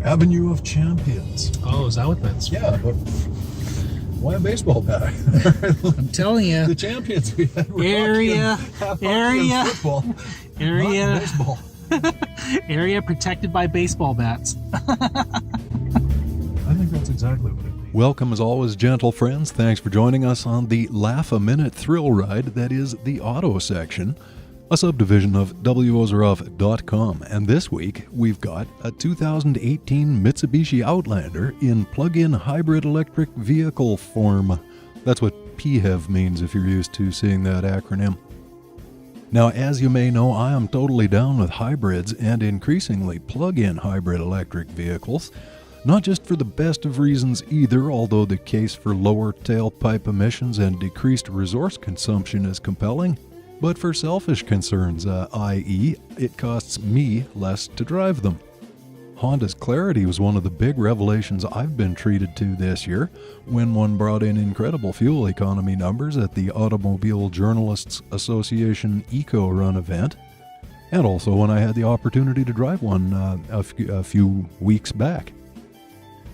Avenue of Champions. Oh, is that what that's for? Yeah, but why a baseball bat? I'm telling you. The champions we had were Area, hockey and football, area, not baseball. area protected by baseball bats. I think that's exactly what it means. Welcome as always, gentle friends. Thanks for joining us on the laugh-a-minute thrill ride that is the auto section, a subdivision of wozeroff.com. And this week, we've got a 2018 Mitsubishi Outlander in plug-in hybrid electric vehicle form. That's what PHEV means if you're used to seeing that acronym. Now, as you may know, I am totally down with hybrids and increasingly plug-in hybrid electric vehicles. Not just for the best of reasons either, although the case for lower tailpipe emissions and decreased resource consumption is compelling, but for selfish concerns, i.e., it costs me less to drive them. Honda's clarity was one of the big revelations I've been treated to this year, when one brought in incredible fuel economy numbers at the Automobile Journalists Association Eco Run event, and also when I had the opportunity to drive one a few weeks back.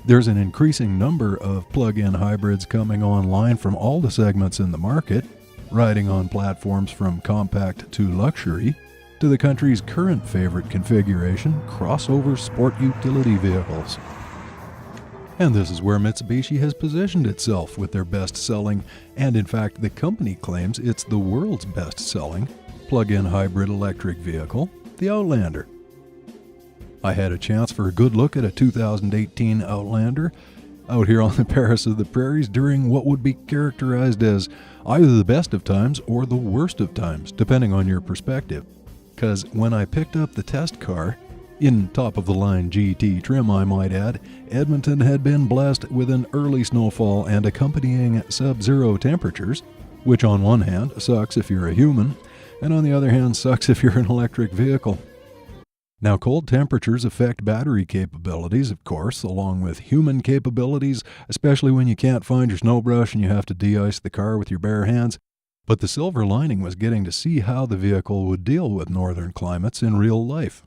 There's an increasing number of plug-in hybrids coming online from all the segments in the market, riding on platforms from compact to luxury, to the country's current favorite configuration, crossover sport utility vehicles. And this is where Mitsubishi has positioned itself with their best-selling, and in fact the company claims it's the world's best-selling, plug-in hybrid electric vehicle, the Outlander. I had a chance for a good look at a 2018 Outlander out here on the Paris of the Prairies during what would be characterized as either the best of times or the worst of times, depending on your perspective. Because when I picked up the test car, in top-of-the-line GT trim I might add, Edmonton had been blessed with an early snowfall and accompanying sub-zero temperatures, which on one hand sucks if you're a human, and on the other hand sucks if you're an electric vehicle. Now, cold temperatures affect battery capabilities, of course, along with human capabilities, especially when you can't find your snow brush and you have to de-ice the car with your bare hands. But the silver lining was getting to see how the vehicle would deal with northern climates in real life.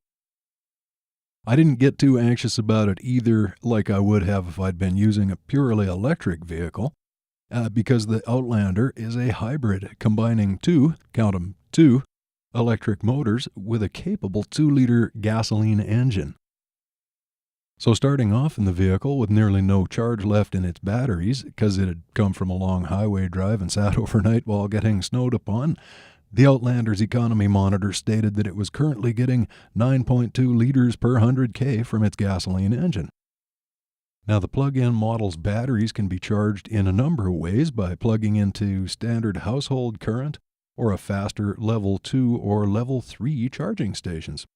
I didn't get too anxious about it either, like I would have if I'd been using a purely electric vehicle, because the Outlander is a hybrid combining two electric motors with a capable 2-liter gasoline engine. So starting off in the vehicle with nearly no charge left in its batteries, because it had come from a long highway drive and sat overnight while getting snowed upon, the Outlander's economy monitor stated that it was currently getting 9.2 liters per 100K from its gasoline engine. Now, the plug-in model's batteries can be charged in a number of ways by plugging into standard household current or a faster level 2 or level 3 charging stations.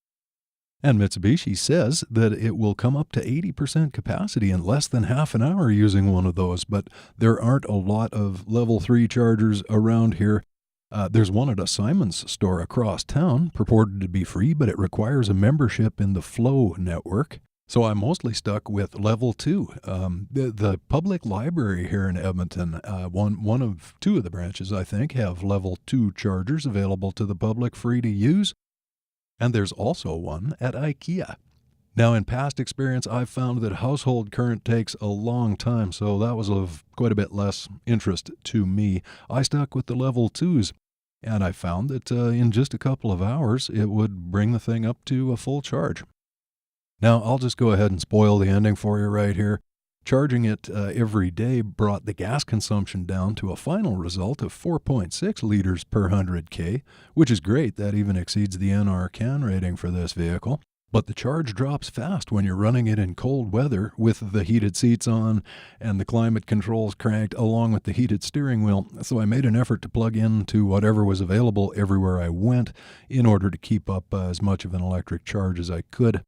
And Mitsubishi says that it will come up to 80% capacity in less than half an hour using one of those, but there aren't a lot of level 3 chargers around here. There's one at a Simon's store across town, purported to be free, but it requires a membership in the Flow network. So I'm mostly stuck with level 2. The public library here in Edmonton, one of two of the branches, I think, have level 2 chargers available to the public free to use. And there's also one at IKEA. Now, in past experience, I've found that household current takes a long time, so that was of quite a bit less interest to me. I stuck with the level 2s, and I found that in just a couple of hours, it would bring the thing up to a full charge. Now, I'll just go ahead and spoil the ending for you right here. Charging it every day brought the gas consumption down to a final result of 4.6 liters per 100K, which is great. That even exceeds the NR CAN rating for this vehicle. But the charge drops fast when you're running it in cold weather with the heated seats on and the climate controls cranked along with the heated steering wheel. So I made an effort to plug into whatever was available everywhere I went in order to keep up as much of an electric charge as I could.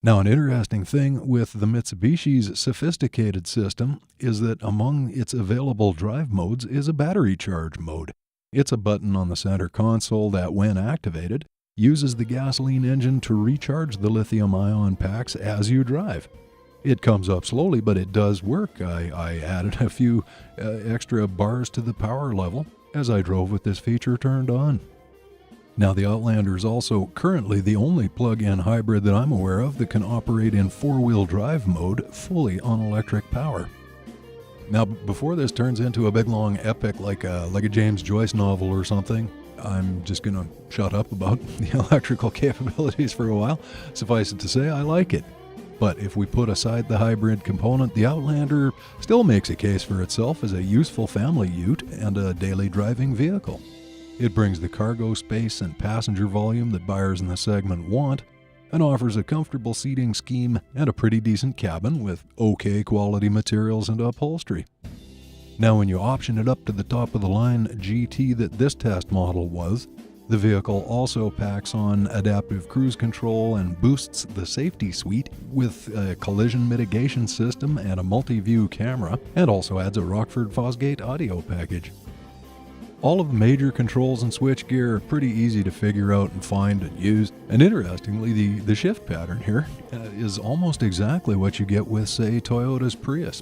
Now, an interesting thing with the Mitsubishi's sophisticated system is that among its available drive modes is a battery charge mode. It's a button on the center console that, when activated, uses the gasoline engine to recharge the lithium-ion packs as you drive. It comes up slowly, but it does work. I added a few extra bars to the power level as I drove with this feature turned on. Now, the Outlander is also currently the only plug-in hybrid that I'm aware of that can operate in four-wheel drive mode fully on electric power. Now, before this turns into a big long epic like a James Joyce novel or something, I'm just going to shut up about the electrical capabilities for a while. Suffice it to say, I like it. But if we put aside the hybrid component, the Outlander still makes a case for itself as a useful family ute and a daily driving vehicle. It brings the cargo space and passenger volume that buyers in the segment want, and offers a comfortable seating scheme and a pretty decent cabin with okay quality materials and upholstery. Now, when you option it up to the top-of-the-line GT that this test model was, the vehicle also packs on adaptive cruise control and boosts the safety suite with a collision mitigation system and a multi-view camera, and also adds a Rockford Fosgate audio package. All of the major controls and switchgear are pretty easy to figure out and find and use, and interestingly, the shift pattern here is almost exactly what you get with, say, Toyota's Prius.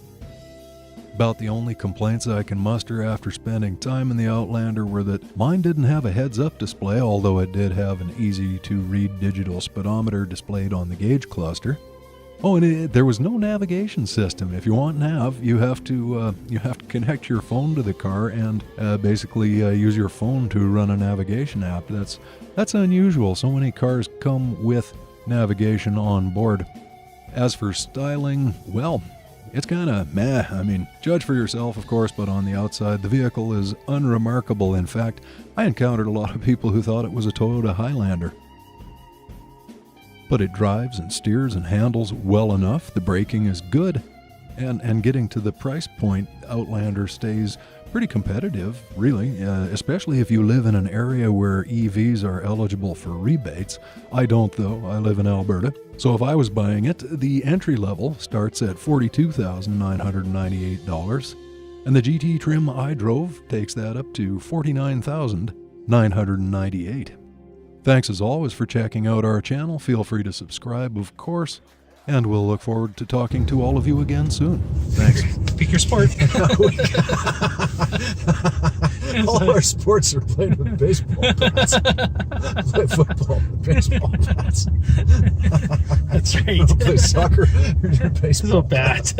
About the only complaints I can muster after spending time in the Outlander were that mine didn't have a heads-up display, although it did have an easy-to-read digital speedometer displayed on the gauge cluster. Oh, and there was no navigation system. If you want nav, you have to connect your phone to the car and basically use your phone to run a navigation app. That's unusual. So many cars come with navigation on board. As for styling, well, it's kind of meh. I mean, judge for yourself, of course, but on the outside, the vehicle is unremarkable. In fact, I encountered a lot of people who thought it was a Toyota Highlander. But it drives and steers and handles well enough. The braking is good. And getting to the price point, Outlander stays pretty competitive, really, especially if you live in an area where EVs are eligible for rebates. I don't, though. I live in Alberta. So if I was buying it, the entry level starts at $42,998, and the GT trim I drove takes that up to $49,998. Thanks as always for checking out our channel. Feel free to subscribe, of course, and we'll look forward to talking to all of you again soon. Thanks. Pick your sport. All our sports are played with baseball bats. Play football with baseball bats. That's right. Play soccer with your baseball bat.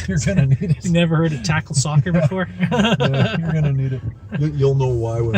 You're going to need it. You never heard of tackle soccer before? Yeah, you're going to need it. You'll know why when